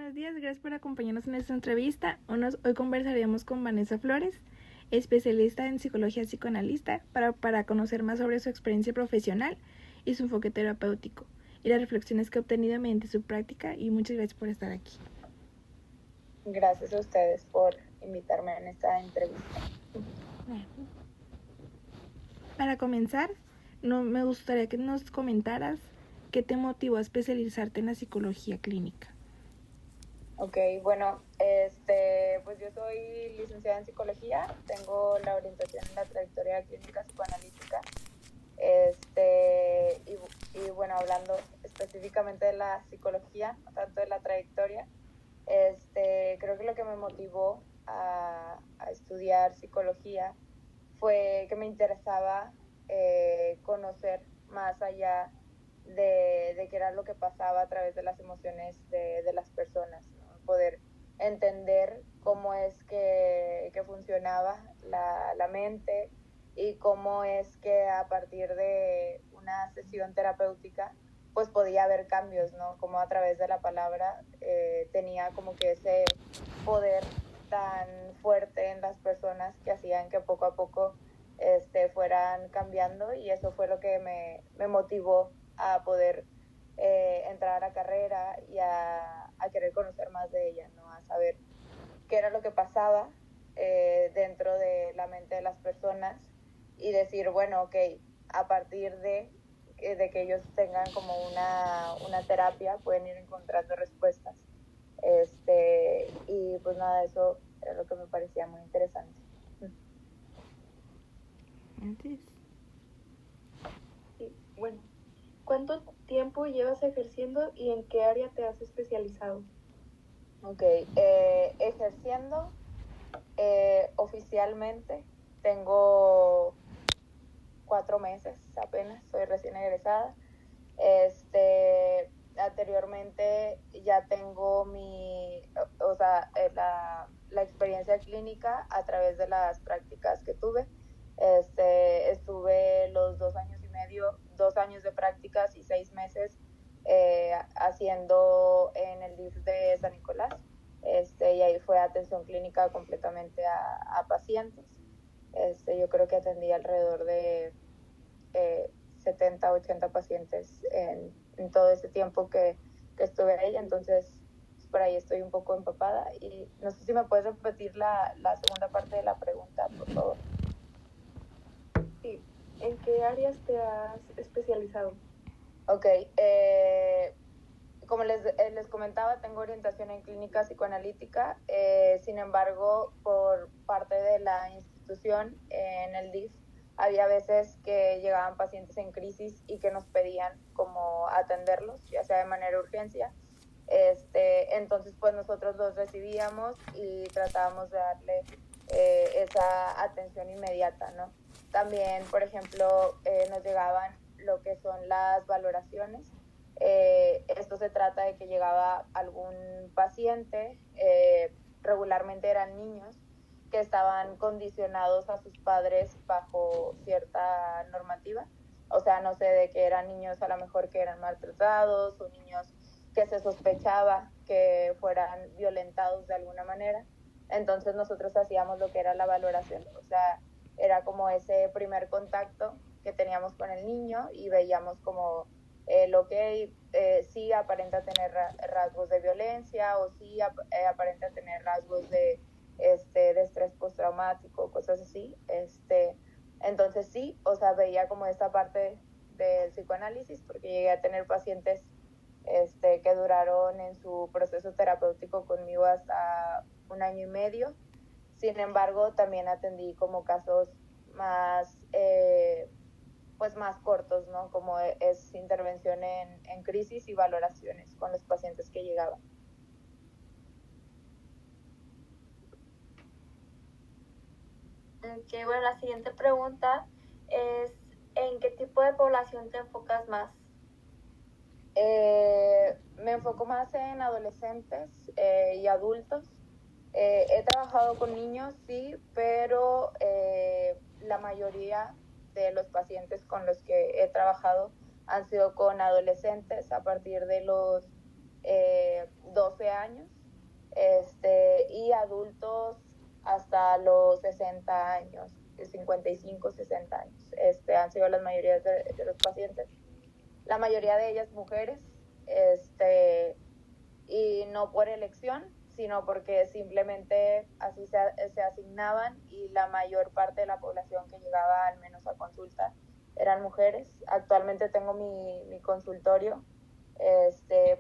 Buenos días, gracias por acompañarnos en esta entrevista. Hoy conversaremos con Vanessa Flores, especialista en psicología psicoanalista, para conocer más sobre su experiencia profesional y su enfoque terapéutico y las reflexiones que ha obtenido mediante su práctica, y muchas gracias por estar aquí. Gracias a ustedes por invitarme en esta entrevista. Para comenzar, me gustaría que nos comentaras qué te motivó a especializarte en la psicología clínica. Ok, bueno, pues yo soy licenciada en psicología, tengo la orientación en la trayectoria clínica psicoanalítica, y bueno, hablando específicamente de la psicología, no tanto de la trayectoria, creo que lo que me motivó a estudiar psicología fue que me interesaba conocer más allá de qué era lo que pasaba a través de las emociones de las personas, ¿no? Poder entender cómo es que funcionaba la mente y cómo es que a partir de una sesión terapéutica pues podía haber cambios, ¿no? Como a través de la palabra tenía como que ese poder tan fuerte en las personas que hacían que poco a poco fueran cambiando, y eso fue lo que me motivó a poder entrar a la carrera y a querer conocer más de ella, ¿no? A saber qué era lo que pasaba dentro de la mente de las personas y decir, bueno, ok, a partir de que ellos tengan como una terapia, pueden ir encontrando respuestas. Y pues nada, eso era lo que me parecía muy interesante. Sí, bueno, ¿cuánto tiempo llevas ejerciendo y en qué área te has especializado? Ok, ejerciendo oficialmente tengo 4 meses apenas, soy recién egresada. Anteriormente ya tengo la experiencia clínica a través de las prácticas que tuve. Estuve los 2 años y medio, 2 años de prácticas y 6 meses haciendo en el DIF de San Nicolás. Y ahí fue atención clínica completamente a pacientes. Yo creo que atendí alrededor de 70, 80 pacientes en todo ese tiempo que estuve ahí, entonces por ahí estoy un poco empapada. Y no sé si me puedes repetir la segunda parte de la pregunta, por favor. Sí, ¿en qué áreas te has especializado? Ok, como les comentaba, tengo orientación en clínica psicoanalítica, sin embargo, por parte de la institución en el DIF, había veces que llegaban pacientes en crisis y que nos pedían como atenderlos, ya sea de manera urgencia. Entonces, pues nosotros los recibíamos y tratábamos de darle esa atención inmediata, ¿no? También, por ejemplo, nos llegaban lo que son las valoraciones. Esto se trata de que llegaba algún paciente, regularmente eran niños, que estaban condicionados a sus padres bajo cierta normativa. O sea, no sé, de que eran niños a lo mejor que eran maltratados o niños que se sospechaba que fueran violentados de alguna manera. Entonces nosotros hacíamos lo que era la valoración, o sea, era como ese primer contacto que teníamos con el niño y veíamos como lo que sí aparenta tener rasgos de violencia o sí aparenta tener rasgos de estrés postraumático, cosas así. Entonces sí, o sea, veía como esta parte del psicoanálisis, porque llegué a tener pacientes que duraron en su proceso terapéutico conmigo hasta 1 año y medio. Sin embargo, también atendí como casos más, pues más cortos, ¿no? Como es intervención en crisis y valoraciones con los pacientes que llegaban. Okay, bueno, la siguiente pregunta es, ¿en qué tipo de población te enfocas más? Me enfoco más en adolescentes y adultos. He trabajado con niños, sí, pero la mayoría de los pacientes con los que he trabajado han sido con adolescentes a partir de los 12 años. y adultos hasta los 60 años, 55, 60 años. Han sido las mayorías de los pacientes. La mayoría de ellas mujeres, y no por elección, sino porque simplemente así se asignaban, y la mayor parte de la población que llegaba al menos a consulta eran mujeres. Actualmente tengo mi consultorio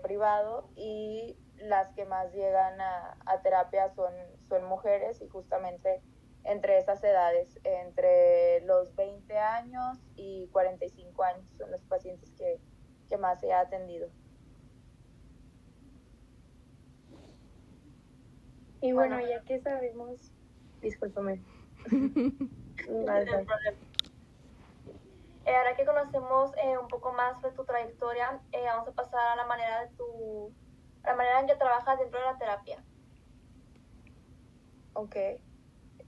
privado, y las que más llegan a terapia son mujeres, y justamente entre esas edades, entre los 20 años y 45 años, son los pacientes que más se ha atendido. Y bueno, ya que sabemos, discúlpame. Ahora que conocemos un poco más sobre tu trayectoria, vamos a pasar a la manera en que trabajas dentro de la terapia. Ok.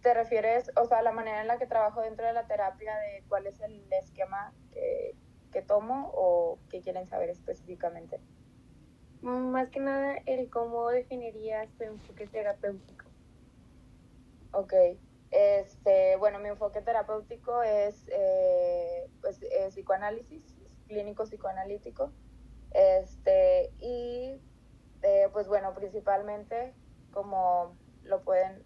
¿Te refieres, o sea, a la manera en la que trabajo dentro de la terapia, de cuál es el esquema que tomo, o qué quieren saber específicamente? Más que nada, el cómo definirías tu enfoque terapéutico. Ok. Bueno, mi enfoque terapéutico es psicoanálisis, clínico psicoanalítico. Pues bueno, principalmente, como lo pueden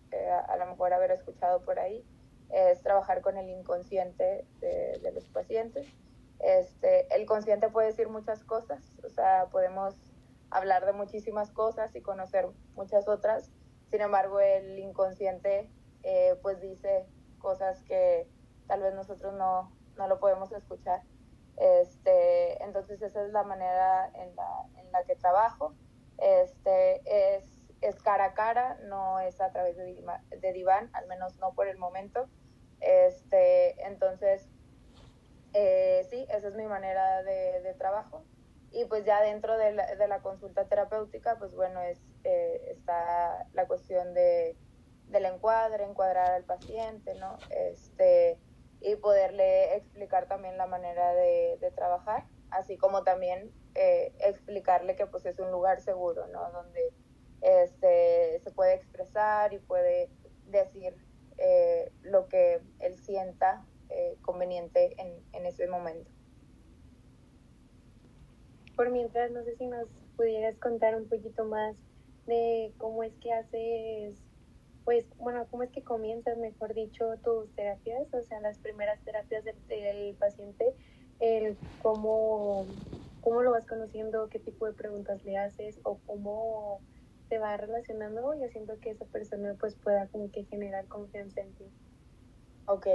a lo mejor haber escuchado por ahí, es trabajar con el inconsciente de los pacientes. El consciente puede decir muchas cosas, o sea, podemos hablar de muchísimas cosas y conocer muchas otras. Sin embargo, el inconsciente pues dice cosas que tal vez nosotros no lo podemos escuchar. Entonces esa es la manera en la que trabajo. Es cara a cara, no es a través de diván, al menos no por el momento. Entonces, sí, esa es mi manera de trabajo. Y pues ya dentro de la consulta terapéutica, pues bueno, está la cuestión del encuadrar al paciente, ¿no? Y poderle explicar también la manera de trabajar, así como también explicarle que pues es un lugar seguro, ¿no? Donde se puede expresar y puede decir lo que él sienta conveniente en ese momento. Por mientras, no sé si nos pudieras contar un poquito más de cómo es que haces, pues, bueno, cómo es que comienzas, mejor dicho, tus terapias, o sea, las primeras terapias del paciente, cómo lo vas conociendo, qué tipo de preguntas le haces, o cómo te va relacionando y haciendo que esa persona pues pueda como que generar confianza en ti. Ok,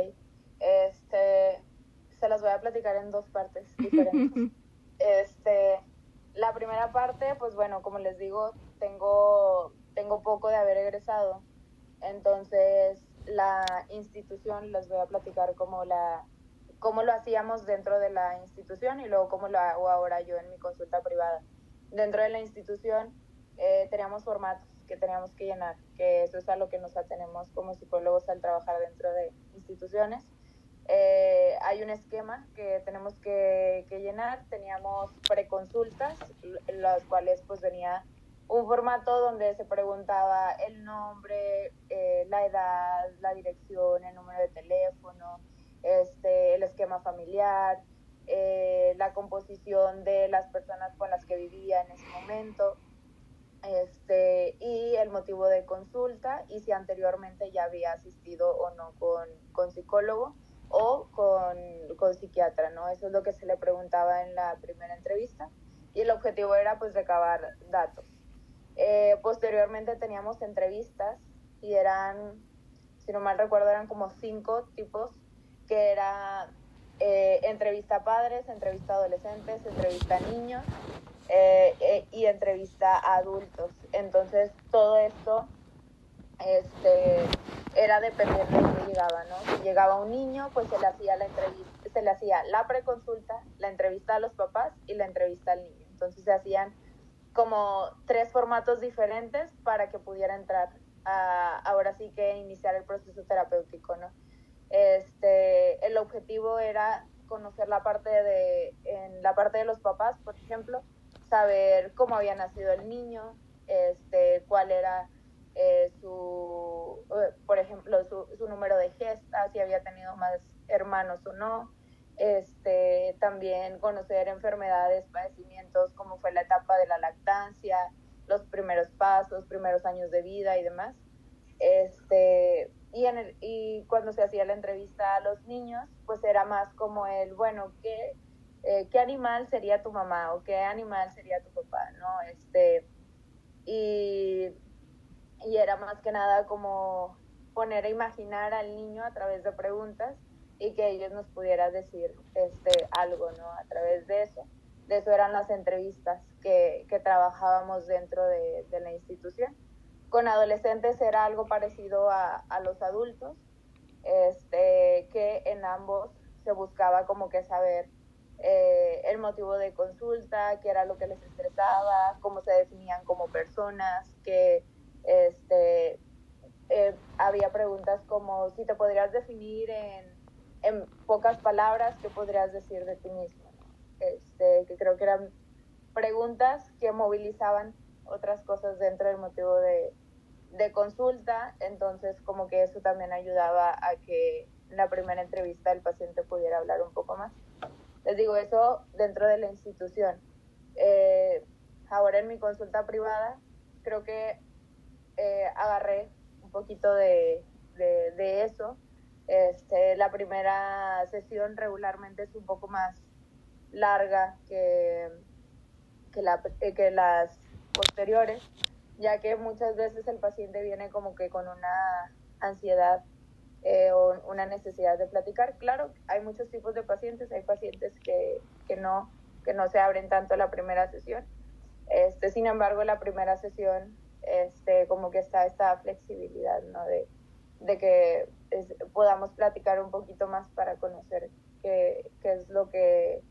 se las voy a platicar en dos partes diferentes. La primera parte, pues bueno, como les digo, tengo poco de haber egresado, entonces la institución, les voy a platicar cómo lo hacíamos dentro de la institución, y luego cómo lo hago ahora yo en mi consulta privada. Dentro de la institución teníamos formatos que teníamos que llenar, que eso es a lo que nos atenemos como psicólogos al trabajar dentro de instituciones. Hay un esquema que tenemos que llenar. Teníamos preconsultas, las cuales pues venía un formato donde se preguntaba el nombre, la edad, la dirección, el número de teléfono, el esquema familiar, la composición de las personas con las que vivía en ese momento, y el motivo de consulta, y si anteriormente ya había asistido o no con psicólogo o con psiquiatra, ¿no? Eso es lo que se le preguntaba en la primera entrevista, y el objetivo era pues recabar datos. Posteriormente teníamos entrevistas, y eran, si no mal recuerdo, eran como 5 tipos, que era entrevista a padres, entrevista a adolescentes, entrevista a niños, y entrevista a adultos. Entonces todo esto era dependiendo de qué llegaba, ¿no? Si llegaba un niño, pues se le hacía la entrevista, se le hacía la preconsulta, la entrevista a los papás y la entrevista al niño. Entonces se hacían como 3 formatos diferentes para que pudiera entrar ahora sí que iniciar el proceso terapéutico, ¿no? El objetivo era conocer en la parte de los papás, por ejemplo, saber cómo había nacido el niño, cuál era por ejemplo, su número de gestas, si había tenido más hermanos o no. También conocer enfermedades, padecimientos, cómo fue la etapa de la lactancia, los primeros pasos, primeros años de vida y demás. Y cuando se hacía la entrevista a los niños, pues era más como bueno, ¿qué animal sería tu mamá o qué animal sería tu papá, ¿no? Y era más que nada como poner a imaginar al niño a través de preguntas y que ellos nos pudieran decir algo, ¿no? A través de eso. De eso eran las entrevistas que trabajábamos dentro de la institución. Con adolescentes era algo parecido a los adultos, que en ambos se buscaba como que saber el motivo de consulta, qué era lo que les estresaba, cómo se definían como personas, que había preguntas como si te podrías definir en pocas palabras, ¿qué podrías decir de ti mismo? Que creo que eran preguntas que movilizaban otras cosas dentro del motivo de consulta, entonces como que eso también ayudaba a que en la primera entrevista el paciente pudiera hablar un poco más. Les digo, eso dentro de la institución. Ahora en mi consulta privada creo que agarré un poquito de eso. La primera sesión regularmente es un poco más larga que las posteriores, ya que muchas veces el paciente viene como que con una ansiedad o una necesidad de platicar. Claro, hay muchos tipos de pacientes, hay pacientes que no se abren tanto la primera sesión. Sin embargo, la primera sesión como que está esta flexibilidad, ¿no? De que podamos platicar un poquito más para conocer qué es lo que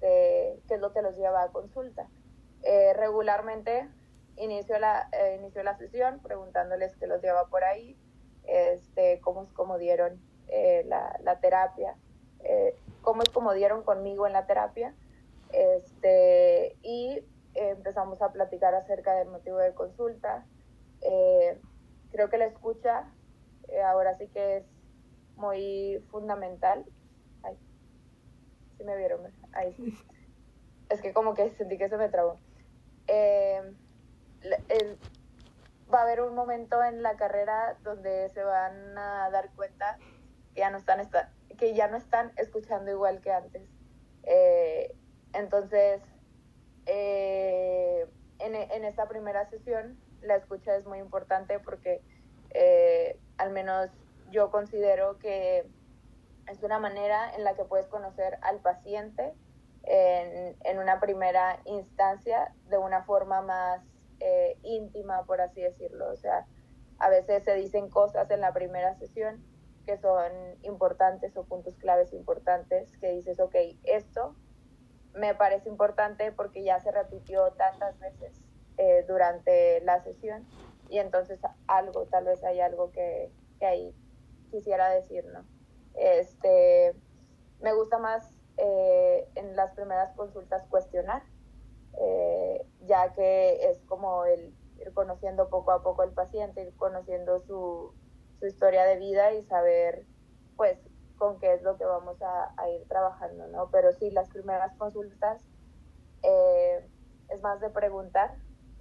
qué es lo que los lleva a consulta. Regularmente inicio la sesión preguntándoles qué los lleva por ahí, cómo dieron la terapia, cómo es como dieron conmigo en la terapia, y empezamos a platicar acerca del motivo de consulta. Creo que la escucha ahora sí que es muy fundamental. Ay, sí me vieron, ahí sí. Es que como que sentí que se me trabó. Va a haber un momento en la carrera donde se van a dar cuenta que ya no están escuchando igual que antes. Entonces, en esta primera sesión, la escucha es muy importante porque al menos yo considero que es una manera en la que puedes conocer al paciente en una primera instancia de una forma más íntima, por así decirlo. O sea, a veces se dicen cosas en la primera sesión que son importantes o puntos claves importantes que dices, ok, esto me parece importante porque ya se repitió tantas veces durante la sesión y entonces tal vez hay algo que ahí quisiera decir, ¿no? Me gusta más en las primeras consultas cuestionar, ya que es como el ir conociendo poco a poco al paciente, ir conociendo su historia de vida y saber pues con qué es lo que vamos a ir trabajando, ¿no? Pero sí, las primeras consultas es más de preguntar,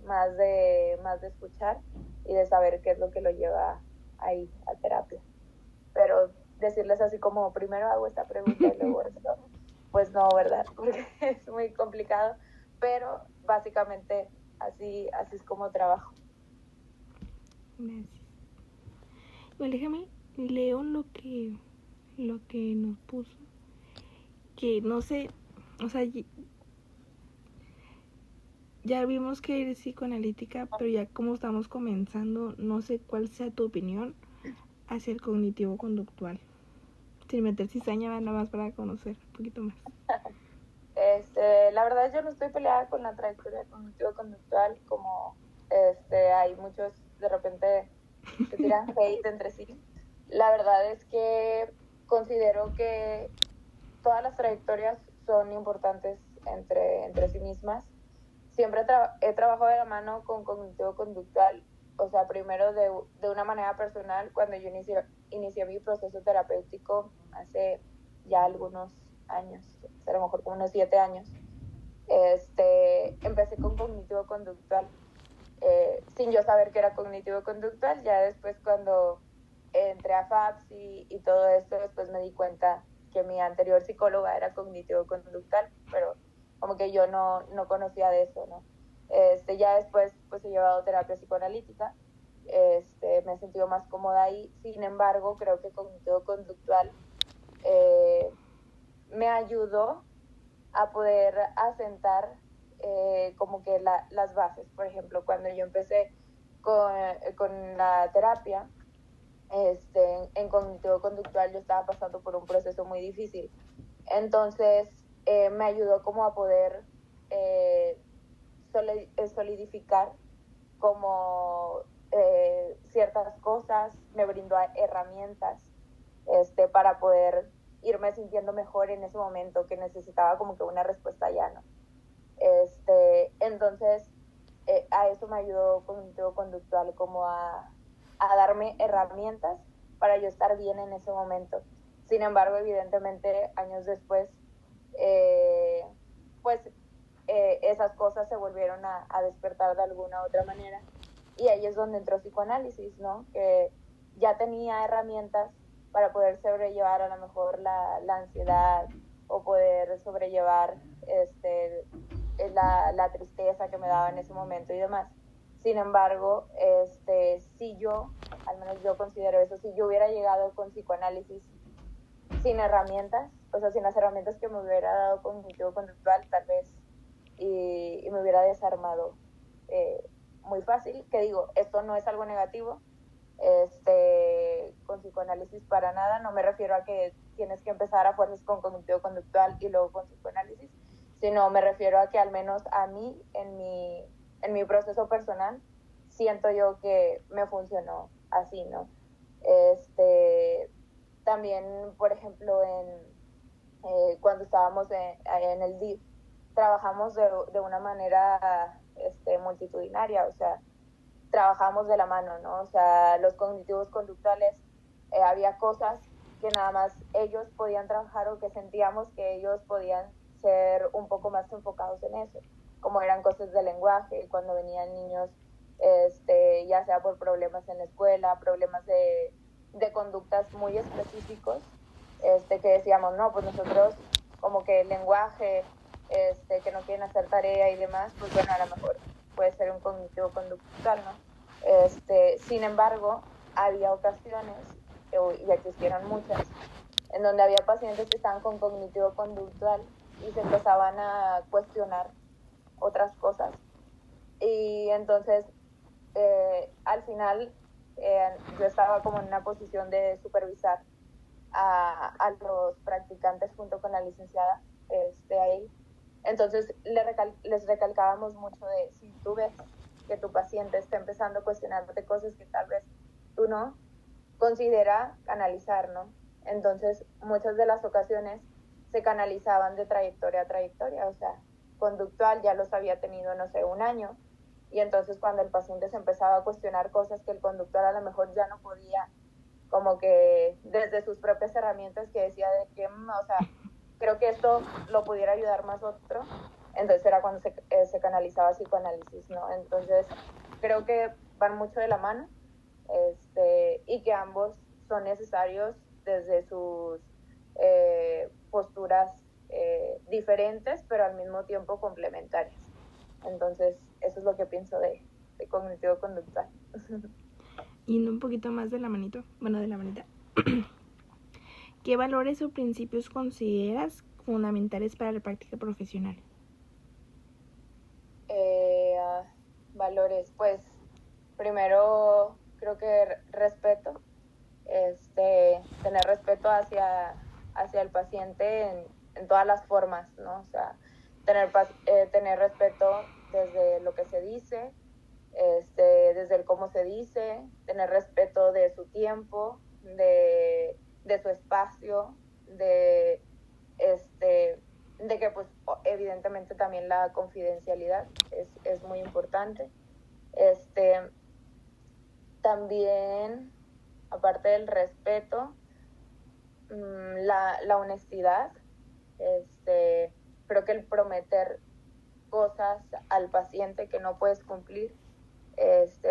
más de escuchar y de saber qué es lo que lo lleva ahí a terapia. Pero decirles así como primero hago esta pregunta y luego esto, pues no, ¿verdad? Porque es muy complicado, pero básicamente así es como trabajo. Gracias. Bueno, déjame, leo lo que nos puso, que no sé, o sea, ya vimos que eres psicoanalítica, pero ya como estamos comenzando, no sé cuál sea tu opinión hacia el cognitivo-conductual. Sin meter cizaña, nada más para conocer un poquito más. La verdad yo no estoy peleada con la trayectoria cognitivo-conductual, como hay muchos de repente que tiran hate entre sí. La verdad es que considero que todas las trayectorias son importantes entre sí mismas. Siempre he trabajado de la mano con cognitivo-conductual o sea, primero de una manera personal, cuando yo inicié mi proceso terapéutico hace ya algunos años, a lo mejor como unos 7 años, empecé con cognitivo-conductual, sin yo saber que era cognitivo-conductual. Ya después, cuando entré a FAPS y todo esto, después me di cuenta que mi anterior psicóloga era cognitivo-conductual, pero como que yo no conocía de eso, ¿no? Ya después pues he llevado terapia psicoanalítica, me he sentido más cómoda ahí. Sin embargo, creo que cognitivo-conductual me ayudó a poder asentar como que las bases. Por ejemplo, cuando yo empecé con la terapia, en cognitivo-conductual, yo estaba pasando por un proceso muy difícil. Entonces, me ayudó como a poder solidificar como ciertas cosas, me brindó herramientas para poder irme sintiendo mejor en ese momento que necesitaba como que una respuesta ya, ¿no? Entonces, a eso me ayudó cognitivo-conductual, como a darme herramientas para yo estar bien en ese momento. Sin embargo, evidentemente, años después, pues esas cosas se volvieron a despertar de alguna u otra manera, y ahí es donde entró psicoanálisis, ¿no? Que ya tenía herramientas para poder sobrellevar a lo mejor la ansiedad, o poder sobrellevar la tristeza que me daba en ese momento y demás. Sin embargo, si yo, al menos yo considero eso, si yo hubiera llegado con psicoanálisis sin herramientas, o sea, sin las herramientas que me hubiera dado cognitivo-conductual, tal vez, y me hubiera desarmado muy fácil. Que digo, esto no es algo negativo, con psicoanálisis para nada. No me refiero a que tienes que empezar a fuerzas con cognitivo-conductual y luego con psicoanálisis, sino me refiero a que al menos a mí, en mi proceso personal, siento yo que me funcionó así, ¿no? También, por ejemplo, cuando estábamos en el DIF, trabajamos de una manera multitudinaria, o sea, trabajamos de la mano, ¿no? O sea, los cognitivos conductuales, había cosas que nada más ellos podían trabajar, o que sentíamos que ellos podían ser un poco más enfocados en eso, como eran cosas de lenguaje, cuando venían niños, ya sea por problemas en la escuela, problemas de conductas muy específicos, que decíamos, no, pues nosotros como que el lenguaje, que no quieren hacer tarea y demás, pues bueno, a lo mejor puede ser un cognitivo conductual, ¿no? Sin embargo, había ocasiones, y existieron muchas, en donde había pacientes que estaban con cognitivo conductual y se empezaban a cuestionar otras cosas. Y entonces, al final, yo estaba como en una posición de supervisar a los practicantes junto con la licenciada ahí. Entonces les recalcábamos mucho de, si tú ves que tu paciente está empezando a cuestionarte cosas que tal vez tú no, considera canalizar, ¿no? Entonces, muchas de las ocasiones se canalizaban de trayectoria a trayectoria, o sea, conductual ya los había tenido, no sé, 1 año, y entonces cuando el paciente se empezaba a cuestionar cosas que el conductor a lo mejor ya no podía, como que desde sus propias herramientas, que decía de que, o sea, creo que esto lo pudiera ayudar más otro, entonces era cuando se canalizaba psicoanálisis, ¿no? Entonces, creo que van mucho de la mano, y que ambos son necesarios desde sus posturas diferentes, pero al mismo tiempo complementarias. Entonces, eso es lo que pienso de cognitivo-conductual. Yendo un poquito más de la manita, ¿qué valores o principios consideras fundamentales para la práctica profesional? Valores, pues primero creo que respeto, tener respeto hacia el paciente en todas las formas, ¿no? O sea, tener respeto desde lo que se dice, desde el cómo se dice, tener respeto de su tiempo, de su espacio, de que pues evidentemente también la confidencialidad es muy importante, también, aparte del respeto, la honestidad. Creo que el prometer cosas al paciente que no puedes cumplir,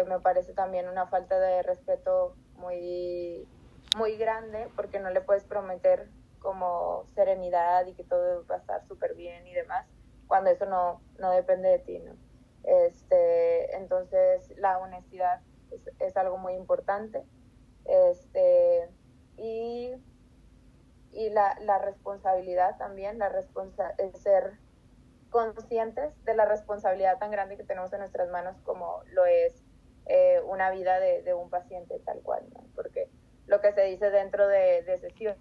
me parece también una falta de respeto muy, muy grande, porque no le puedes prometer como serenidad y que todo va a estar súper bien y demás, cuando eso no depende de ti, ¿no? Entonces la honestidad es algo muy importante, y la responsabilidad también, ser conscientes de la responsabilidad tan grande que tenemos en nuestras manos como lo es una vida de un paciente tal cual, ¿no? Porque lo que se dice dentro de sesión.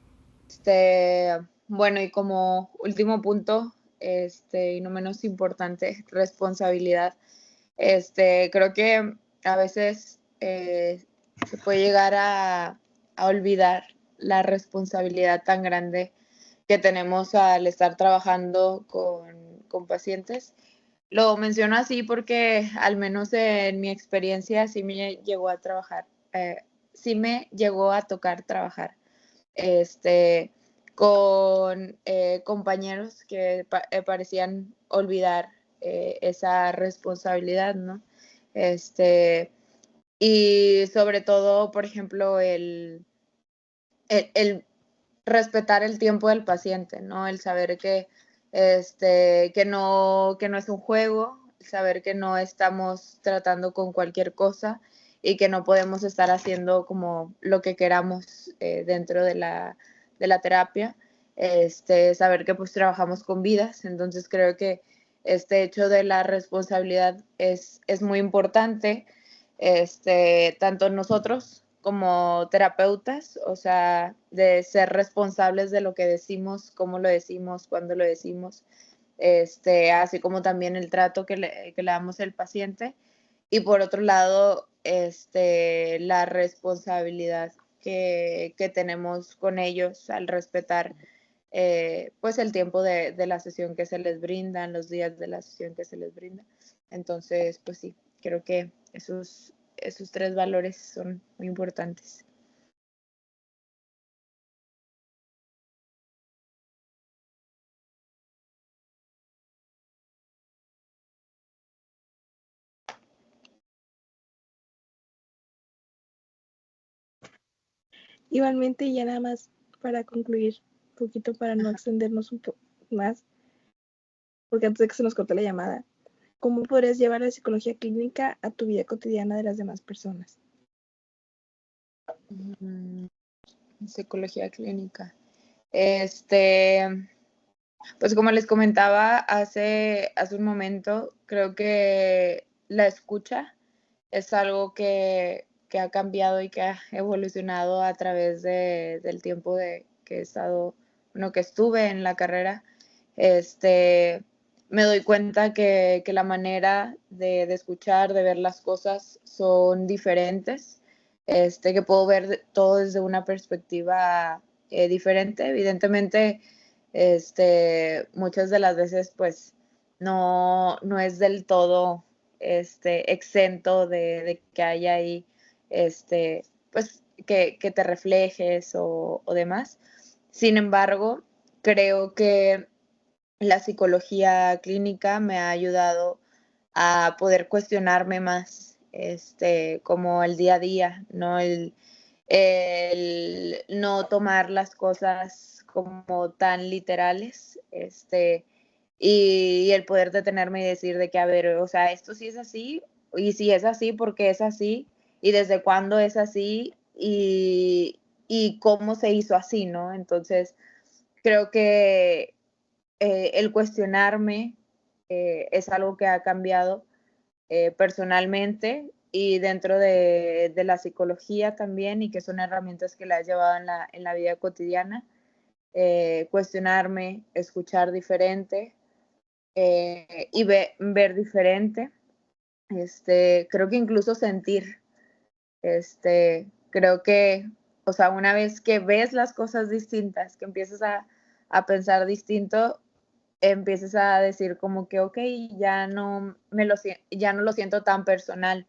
Bueno, y como último punto, y no menos importante, responsabilidad. Creo que a veces se puede llegar a olvidar la responsabilidad tan grande que tenemos al estar trabajando con pacientes. Lo menciono así porque al menos en mi experiencia sí me llegó a trabajar, sí me llegó a tocar trabajar con compañeros que parecían olvidar esa responsabilidad, ¿no? Y sobre todo, por ejemplo, el respetar el tiempo del paciente, ¿no? El saber que no es un juego, saber que no estamos tratando con cualquier cosa y que no podemos estar haciendo como lo que queramos dentro de la terapia. Saber que pues trabajamos con vidas, entonces creo que este hecho de la responsabilidad es muy importante, tanto nosotros como terapeutas, o sea, de ser responsables de lo que decimos, cómo lo decimos, cuándo lo decimos, así como también el trato que le damos al paciente. Y por otro lado, la responsabilidad que tenemos con ellos al respetar pues el tiempo de la sesión que se les brinda, los días de la sesión que se les brinda. Entonces, pues sí, creo que esos tres valores son muy importantes. Igualmente, ya nada más para concluir un poquito, para no extendernos un poco más, porque antes de que se nos corte la llamada, ¿cómo podrías llevar la psicología clínica a tu vida cotidiana de las demás personas? Psicología clínica. Pues como les comentaba hace un momento, creo que la escucha es algo que ha cambiado y que ha evolucionado a través del tiempo que he estado, bueno, que estuve en la carrera. Me doy cuenta que la manera de escuchar, de ver las cosas son diferentes, que puedo ver todo desde una perspectiva diferente. Evidentemente, muchas de las veces, pues, no es del todo exento de que haya ahí, pues, que te reflejes o demás. Sin embargo, creo que la psicología clínica me ha ayudado a poder cuestionarme más, como el día a día, ¿no? El no tomar las cosas como tan literales, y el poder detenerme y decir de que, a ver, o sea, esto sí es así, y si es así, ¿por qué es así? Y desde cuándo es así, y cómo se hizo así, ¿no? Entonces, creo que el cuestionarme es algo que ha cambiado personalmente y dentro de la psicología también, y que son herramientas que la has llevado en la vida cotidiana. Cuestionarme, escuchar diferente y ver diferente. Creo que incluso sentir. Creo que, o sea, una vez que ves las cosas distintas, que empiezas a pensar distinto, empiezas a decir como que, ok, ya no lo siento tan personal,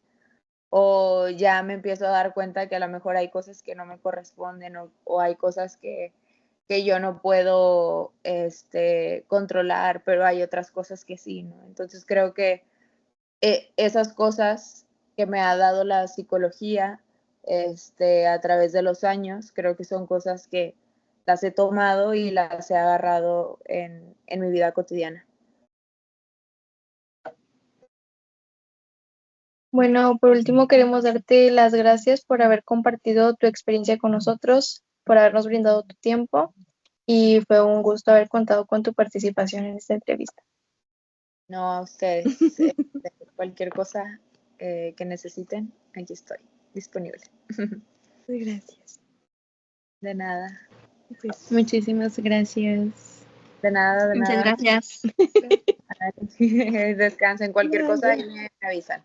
o ya me empiezo a dar cuenta que a lo mejor hay cosas que no me corresponden o hay cosas que yo no puedo controlar, pero hay otras cosas que sí, ¿no? Entonces creo que esas cosas que me ha dado la psicología a través de los años, creo que son cosas que las he tomado y las he agarrado en mi vida cotidiana. Bueno, por último queremos darte las gracias por haber compartido tu experiencia con nosotros, por habernos brindado tu tiempo y fue un gusto haber contado con tu participación en esta entrevista. No, a ustedes. Cualquier cosa que necesiten, aquí estoy, disponible. Gracias. De nada. Pues muchísimas gracias. De nada, de Muchas nada. gracias. Descansen, cualquier cosa y me avisan.